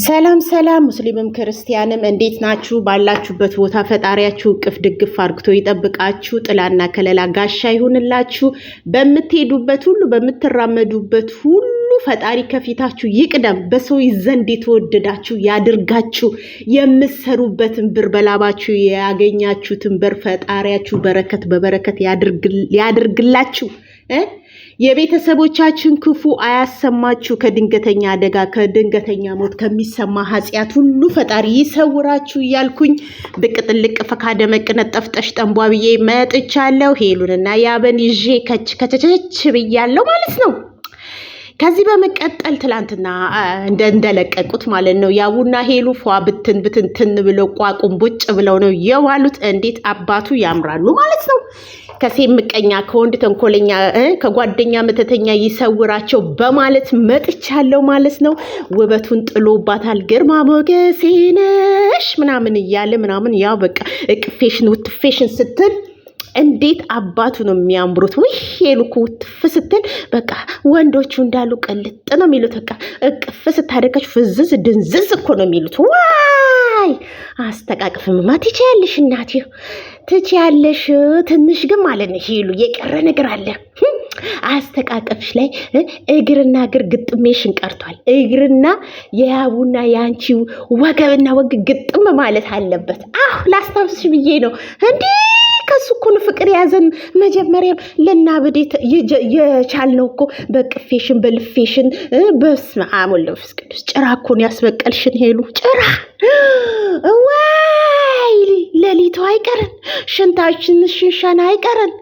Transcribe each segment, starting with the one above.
ሰላም ሰላም ሙስሊምም ክርስቲያንም እንዴት ናችሁ? ባላችሁበት ቦታ ፈጣሪያችሁ እቅፍ ድግፍ አርግቶ ይጠብቃችሁ። ጥላና ከለላ ጋሻ ይሁንላችሁ። በምትሄዱበት ሁሉ በምትራመዱበት ሁሉ ፈጣሪ ከፊታችሁ ይቅደም። በሰው ዘንድ የተወደዳችሁ ያድርጋችሁ። የምትሰሩበትን ብር በላባችሁ ያገኛችሁትን ብር ፈጣሪያችሁ በረከት በበረከት ያድርግላችሁ። የቤተሰቦቻችን ክፉ አያሰማችሁ። ከድንገተኛ አደጋ ከድንገተኛ ሞት ከሚሰማ ኃጢአት ሁሉ ፈጣሪ ይሰውራችሁ እያልኩኝ ብቅ ጥልቅ ፈካ ደመቅ ነጠፍ ጠሽ ጠንቧ ብዬ መጥቻለሁ። ሄሉንና ያበን ይዤ ከቸቸች ብያለሁ ማለት ነው። ከዚህ በመቀጠል ትላንትና እንደለቀቁት ማለት ነው ያቡና ሄሉ ፏ ብትን ብለው ቋቁም ቡጭ ብለው ነው የዋሉት። እንዴት አባቱ ያምራሉ ማለት ነው። ከሴት ምቀኛ ከወንድ ተንኮለኛ ከጓደኛ መተተኛ ይሰውራቸው በማለት መጥቻለሁ ማለት ነው። ውበቱን ጥሎባታል። ግርማ ሞገሴ ነሽ ምናምን እያለ ምናምን ያው በቃ እቅፌሽን ውትፌሽን ስትል እንዴት አባቱ ነው የሚያምሩት። ወይ ሄሉ እኮ ውትፍ ስትል በቃ ወንዶቹ እንዳሉ ቀልጥ ነው የሚሉት። በቃ እቅፍ ስታደርጋችሁ ፍዝዝ ድንዝዝ እኮ ነው የሚሉት። ዋይ አስተቃቅፍምማ ትችያለሽ እናቴ ትችያለሽ። ትንሽ ግን ማለት ነው ሄሉ የቀረ ነገር አለ። አስተቃቀፍሽ ላይ እግርና እግር ግጥሜሽን ቀርቷል። እግርና የያቡና የአንቺ ወገብና ወግ ግጥም ማለት አለበት። ላስታውስሽ ብዬ ነው እንዴ ከሱ እኮ ነው ፍቅር ያዘን። መጀመሪያም ለናብድ የቻልነው እኮ በቅፌሽን በልፌሽን በስመ አብ ወወልድ ወመንፈስ ቅዱስ ጭራ እኮ ነው ያስበቀልሽን ሄሉ ጭራ። ዋይ ሌሊቱ አይቀረን ሽንታችን ሽንሻና አይቀረን።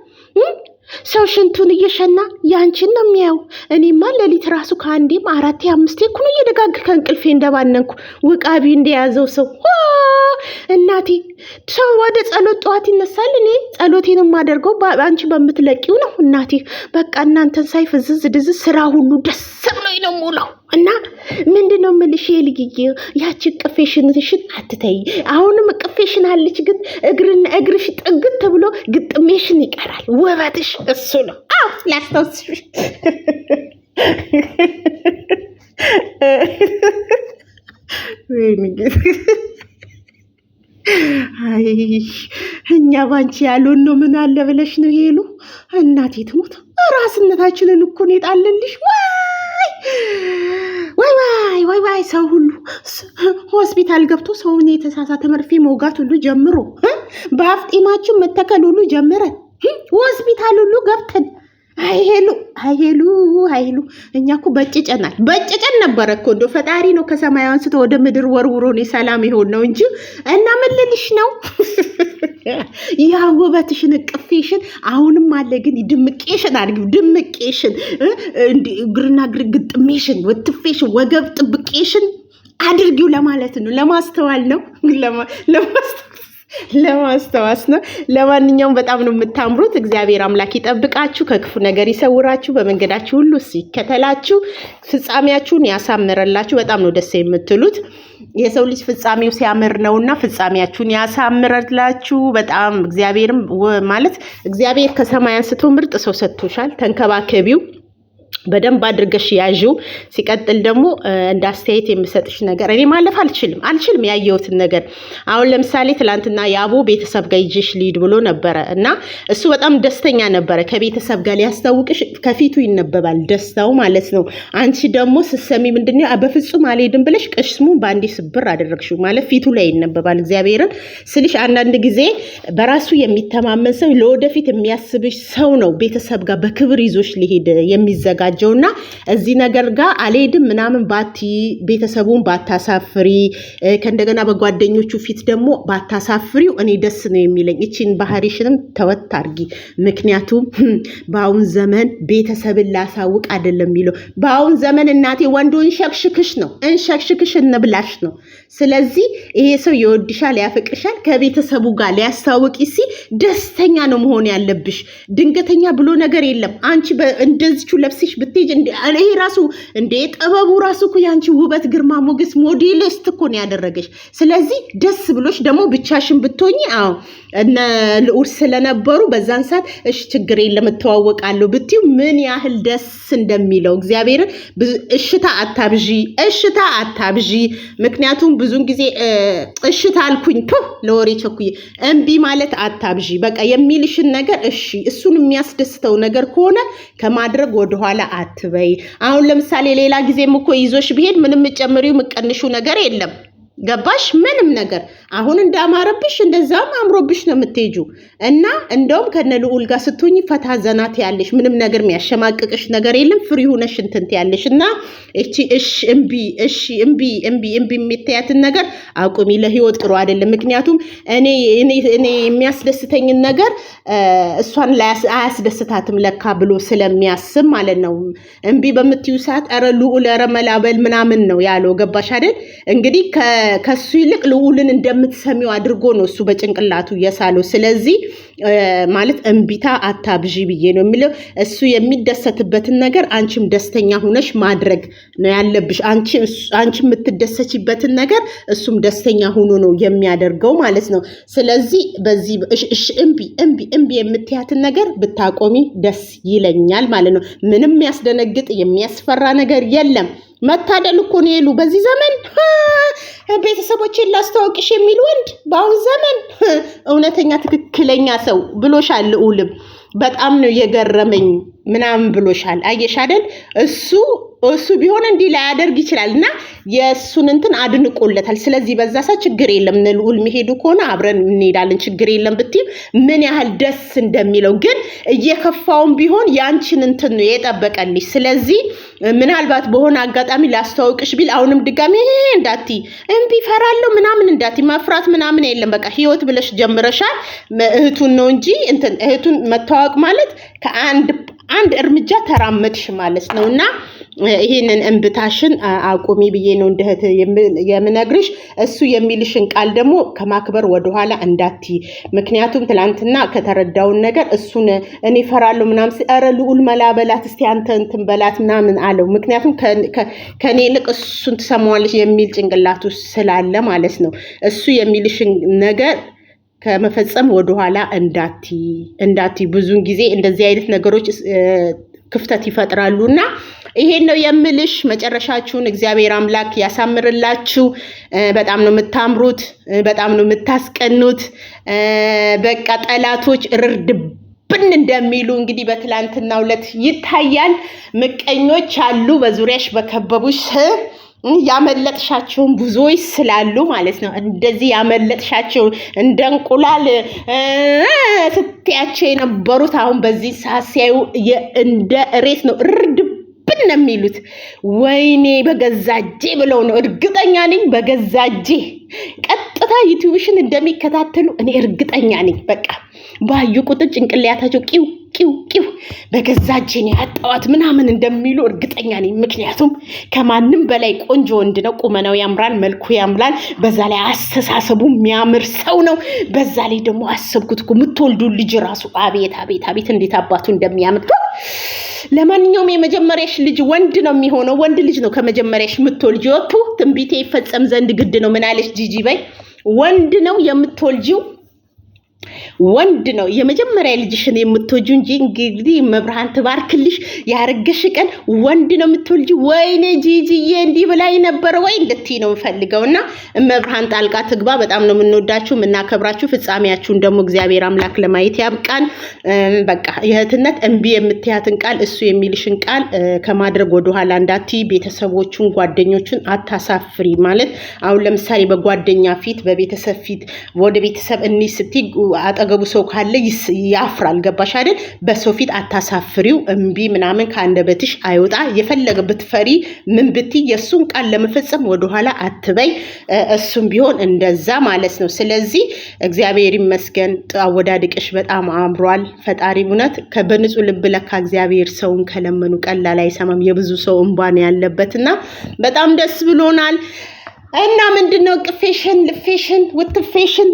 ሰው ሽንቱን እየሸና ያንቺን ነው የሚያው። እኔማ ሌሊት ራሱ ከአንዴም አራቴ አምስቴ እኮ ነው እየደጋግ ከእንቅልፌ እንደባነንኩ ውቃቢ እንደያዘው ሰው እናቴ። ሰው ወደ ጸሎት ጠዋት ይነሳል። እኔ ጸሎቴን የማደርገው አንቺ በምትለቂው ነው እናቴ። በቃ እናንተን ሳይ ፍዝዝ ድዝዝ ስራ ሁሉ ደስ ብሎኝ ነው የምውለው። እና ምንድነው የምልሽ ልጅዬ ያቺ ቅፌሽንሽን አትተይ። አሁንም ቅፌሽን አለች፣ ግን እግርና እግርሽ ጥግት ብሎ ግጥሜሽን ይቀራል። ውበትሽ እሱ ነው። ላስታውስሽ አይ እኛ ባንቺ ያሉን ነው ምን አለ ብለሽ ነው ሄሉ? እናቴ ትሙት ራስነታችንን እኮ ነው የጣለልሽ። ዋይ ሰው ሁሉ ሆስፒታል ገብቶ ሰውን የተሳሳተ መርፌ መውጋት ሁሉ ጀምሮ በአፍጢማችን መተከል ሁሉ ጀምረን ሆስፒታል ሁሉ ገብተን አይሄሉ እኛ እኮ በጭጨን ነበረ እኮ እንደ ፈጣሪ ነው ከሰማይ አንስቶ ወደ ምድር ወርውሮ ነው ሰላም ይሆን ነው እንጂ እና ምን ልልሽ ነው ያ ውበትሽን ቅፌሽን አሁንም አለ፣ ግን ድምቄሽን አድርጊው። ድምቄሽን እግርና እግር ግጥሜሽን ወትፌሽን ወገብ ጥብቄሽን አድርጊው ለማለት ነው። ለማስተዋል ነው ለማስተዋስ ነው። ለማንኛውም በጣም ነው የምታምሩት። እግዚአብሔር አምላክ ይጠብቃችሁ፣ ከክፉ ነገር ይሰውራችሁ፣ በመንገዳችሁ ሁሉ ይከተላችሁ፣ ፍጻሜያችሁን ያሳምረላችሁ። በጣም ነው ደስ የምትሉት። የሰው ልጅ ፍጻሜው ሲያምር ነውና ፍጻሜያችሁን ያሳምረላችሁ። በጣም እግዚአብሔርም ማለት እግዚአብሔር ከሰማይ አንስቶ ምርጥ ሰው ሰጥቶሻል። ተንከባከቢው፣ በደንብ አድርገሽ ያዥው። ሲቀጥል ደግሞ እንደ አስተያየት የምሰጥሽ ነገር እኔ ማለፍ አልችልም ያየሁትን ነገር። አሁን ለምሳሌ ትላንትና ያቦ ቤተሰብ ጋር ይዤሽ ልሂድ ብሎ ነበረ እና እሱ በጣም ደስተኛ ነበረ። ከቤተሰብ ጋር ሊያስታውቅሽ ከፊቱ ይነበባል ደስታው ማለት ነው። አንቺ ደግሞ ስትሰሚ ምንድነው በፍጹም አልሄድም ብለሽ ቅስሙን በአንዴ ስብር አደረግሽው ማለት ፊቱ ላይ ይነበባል። እግዚአብሔርን ስልሽ አንዳንድ ጊዜ በራሱ የሚተማመን ሰው ለወደፊት የሚያስብሽ ሰው ነው ቤተሰብ ጋር በክብር ይዞሽ ሊሄድ የሚዘጋጀውና እዚህ ነገር ጋር አልሄድም ምናምን ባቲ ቤተሰቡን ባታሳፍሪ ከእንደገና በጓደኞቹ ፊት ደግሞ ባታሳፍሪው እኔ ደስ ነው የሚለኝ። እቺን ባህሪሽንም ተወት አድርጊ። ምክንያቱም በአሁን ዘመን ቤተሰብን ላሳውቅ አይደለም የሚለው። በአሁን ዘመን እናቴ ወንዱ እንሸክሽክሽ ነው እንሸክሽክሽ እንብላሽ ነው። ስለዚህ ይሄ ሰው ይወድሻል ያፈቅርሻል፣ ከቤተሰቡ ጋር ሊያስታውቂ ደስተኛ ነው መሆን ያለብሽ። ድንገተኛ ብሎ ነገር የለም። አንቺ እንደዚሁ ለብስሽ ብትሄጂ ይሄ ራሱ እንደ ጥበቡ ራሱ እኮ ያንቺ ውበት ግርማ ሞገስ ሞዴሊስት እኮ ነው ያደረገሽ። ስለዚህ ደስ ብሎሽ ደግሞ ብቻሽን ብትሆኚ እነ ልዑል ስለነበሩ በዛን ሰዓት እሺ ችግር የለም እተዋወቃለሁ ብትዩ ምን ያህል ደስ እንደሚለው እግዚአብሔርን እሽታ አታብዢ። ምክንያቱም ብዙን ጊዜ እሽታ አልኩኝ ለወሬ ቸኩዬ እምቢ ማለት አታብዢ። በቃ የሚልሽን ነገር እሺ እሱን የሚያስደስተው ነገር ከሆነ ከማድረግ ወደኋላ አትበይ። አሁን ለምሳሌ ሌላ ጊዜም እኮ ይዞሽ ቢሄድ ምንም ጨምሪው ምቀንሹ ነገር የለም ገባሽ? ምንም ነገር አሁን እንዳማረብሽ እንደዛም አምሮብሽ ነው የምትሄጂው። እና እንደውም ከነ ልዑል ጋር ስትሆኚ ፈታ ዘናት ያለሽ ምንም ነገር የሚያሸማቅቅሽ ነገር የለም። ፍሪ ሆነሽ እንትን ያለሽ እና እቺ እምቢ የምትያትን ነገር አቁሚ። ለህይወት ጥሩ አይደለም። ምክንያቱም እኔ የሚያስደስተኝን ነገር እሷን አያስደስታትም ለካ ብሎ ስለሚያስብ ማለት ነው። እምቢ በምትዩ ሰዓት ኧረ ልዑል ኧረ መላበል ምናምን ነው ያለው። ገባሽ አይደል? እንግዲህ ከሱ ይልቅ ልዑልን እንደምትሰሚው አድርጎ ነው እሱ በጭንቅላቱ የሳለው። ስለዚህ ማለት እምቢታ አታብዢ ብዬ ነው የሚለው። እሱ የሚደሰትበትን ነገር አንቺም ደስተኛ ሆነሽ ማድረግ ነው ያለብሽ። አንቺ የምትደሰችበትን ነገር እሱም ደስተኛ ሆኖ ነው የሚያደርገው ማለት ነው። ስለዚህ በዚህ እምቢ የምትያትን ነገር ብታቆሚ ደስ ይለኛል ማለት ነው። ምንም የሚያስደነግጥ የሚያስፈራ ነገር የለም። መታደል እኮ ነው የሉ በዚህ ዘመን ቤተሰቦችን ላስተዋውቅሽ የሚል ወንድ በአሁን ዘመን እውነተኛ ትክክለኛ ሰው ብሎሻል። ልዑልም በጣም ነው የገረመኝ ምናምን ብሎሻል። አየሽ አይደል? እሱ ቢሆን እንዲህ ላያደርግ ይችላል እና የእሱን እንትን አድንቆለታል። ስለዚህ በዛ ሰዓት ችግር የለም ልዑል መሄዱ ከሆነ አብረን እንሄዳለን ችግር የለም ብትይ ምን ያህል ደስ እንደሚለው። ግን እየከፋውን ቢሆን ያንቺን እንትን ነው የጠበቀልሽ። ስለዚህ ምናልባት በሆነ አጋጣሚ ላስተዋውቅሽ ቢል አሁንም ድጋሚ እንዳትይ እምቢ ፈራለሁ ምናምን እንዳትይ። መፍራት ምናምን የለም። በቃ ህይወት ብለሽ ጀምረሻል። እህቱን ነው እንጂ እንትን እህቱን መተዋወቅ ማለት ከአንድ እርምጃ ተራመድሽ ማለት ነውና ይሄንን እንብታሽን አቁሚ ብዬ ነው እንደህት የምነግርሽ። እሱ የሚልሽን ቃል ደግሞ ከማክበር ወደኋላ እንዳትይ። ምክንያቱም ትላንትና ከተረዳውን ነገር እሱን እኔ ፈራለሁ ምናምን ኧረ ልዑል መላበላት እስቲ አንተ እንትን በላት ምናምን አለው። ምክንያቱም ከኔ ይልቅ እሱን ትሰማዋለሽ የሚል ጭንቅላቱ ስላለ ማለት ነው። እሱ የሚልሽን ነገር ከመፈጸም ወደኋላ እንዳትይ። ብዙን ጊዜ እንደዚህ አይነት ነገሮች ክፍተት ይፈጥራሉና ይሄን ነው የምልሽ። መጨረሻችሁን እግዚአብሔር አምላክ ያሳምርላችሁ። በጣም ነው የምታምሩት፣ በጣም ነው የምታስቀኑት። በቃ ጠላቶች ብን እንደሚሉ እንግዲህ በትላንትናው ዕለት ይታያል። ምቀኞች አሉ በዙሪያሽ በከበቡሽ ያመለጥሻቸውን ብዙዎች ስላሉ ማለት ነው። እንደዚህ ያመለጥሻቸው እንደ እንቁላል ስትያቸው የነበሩት አሁን በዚህ ሰዓት ሲያዩ እንደ ሬት ነው ብን ነው የሚሉት። ወይኔ በገዛጄ ብለው ነው እርግጠኛ ነኝ። በገዛጄ ቀጥታ ዩቲዩብሽን እንደሚከታተሉ እኔ እርግጠኛ ነኝ። በቃ ባዩ ቁጥር ጭንቅላታቸው ቂው በገዛጄ ነው ያጣዋት ምናምን እንደሚሉ እርግጠኛ ነኝ። ምክንያቱም ከማንም በላይ ቆንጆ ወንድ ነው። ቁመናው ያምራል፣ መልኩ ያምራል። በዛ ላይ አስተሳሰቡ የሚያምር ሰው ነው። በዛ ላይ ደግሞ አሰብኩት እኮ የምትወልዱ ልጅ ራሱ አቤት እንዴት አባቱ እንደሚያምር። ለማንኛውም የመጀመሪያሽ ልጅ ወንድ ነው የሚሆነው። ወንድ ልጅ ነው ከመጀመሪያሽ የምትወልጂው። ትንቢቴ ይፈጸም ዘንድ ግድ ነው። ምን አለሽ ጂጂ በይ? ወንድ ነው የምትወልጂው። ወንድ ነው የመጀመሪያ ልጅሽን የምትወጂው እንጂ እንግዲህ መብርሃን ትባርክልሽ። ያረገሽ ቀን ወንድ ነው የምትወልጂው። ወይኔ ጂጂዬ እንዲህ ብላይ ነበር ወይ እንድትይ ነው የምፈልገውና መብርሃን ጣልቃ ትግባ። በጣም ነው የምንወዳችሁ የምናከብራችሁ። ፍጻሜያችሁን ደግሞ እግዚአብሔር አምላክ ለማየት ያብቃን። በቃ የእህትነት እምቢ የምትያትን ቃል እሱ የሚልሽን ቃል ከማድረግ ወደኋላ እንዳትይ። ቤተሰቦቹን ጓደኞቹን አታሳፍሪ ማለት አሁን ለምሳሌ በጓደኛ ፊት በቤተሰብ ፊት ወደ ቤተሰብ እንይ ስትይ አጠገቡ ሰው ካለ ያፍራል። ገባሽ አይደል? በሰው ፊት አታሳፍሪው። እምቢ ምናምን ከአንደበትሽ አይወጣ። የፈለገ ብትፈሪ ምን ብትይ የእሱን ቃል ለመፈጸም ወደኋላ አትበይ። እሱም ቢሆን እንደዛ ማለት ነው። ስለዚህ እግዚአብሔር ይመስገን። አወዳድቅሽ በጣም አምሯል። ፈጣሪ እውነት በንጹህ ልብ ለካ እግዚአብሔር ሰውን ከለመኑ ቀላል አይሰማም። የብዙ ሰው እንባ ነው ያለበትና በጣም ደስ ብሎናል። እና ምንድነው ቅፌሽን ልፌሽን ውትፌሽን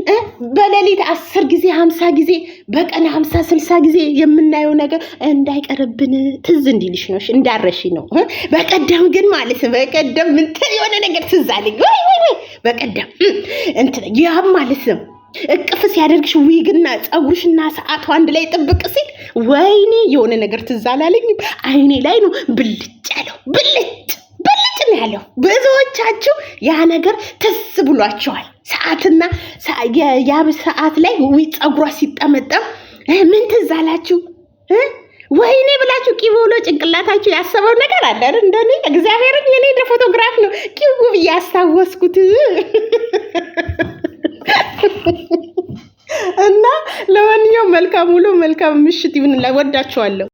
በሌሊት 10 ጊዜ 50 ጊዜ በቀን 50 60 ጊዜ የምናየው ነገር እንዳይቀርብን ትዝ እንዲልሽ ነው እንዳረሺ ነው። በቀደም ግን ማለት በቀደም ምን የሆነ ነገር ትዝ አለኝ። ወይ በቀደም እንትን ያም ማለት ነው እቅፍ ሲያደርግሽ ዊግና ጸጉርሽና ሰዓቱ አንድ ላይ ጥብቅ ሲል ወይኔ የሆነ ነገር ትዝ አላለኝ። አይኔ ላይ ነው ብልጭ ያለው ብልጭ ነው ያለው። ብዙዎቻችሁ ያ ነገር ትዝ ብሏቸዋል። ሰዓትና ያ ሰዓት ላይ ጸጉሯ ሲጠመጠም ምን ትዝ አላችሁ? ወይኔ ብላችሁ ቂው ብሎ ጭንቅላታችሁ ያሰበው ነገር አለ አይደል? እንደኔ እግዚአብሔርን የኔ ፎቶግራፍ ነው ቂው ብዬ ያስታወስኩት። እና ለማንኛውም መልካም ውሎ መልካም ምሽት ይሁንላ። ወዳችኋለሁ።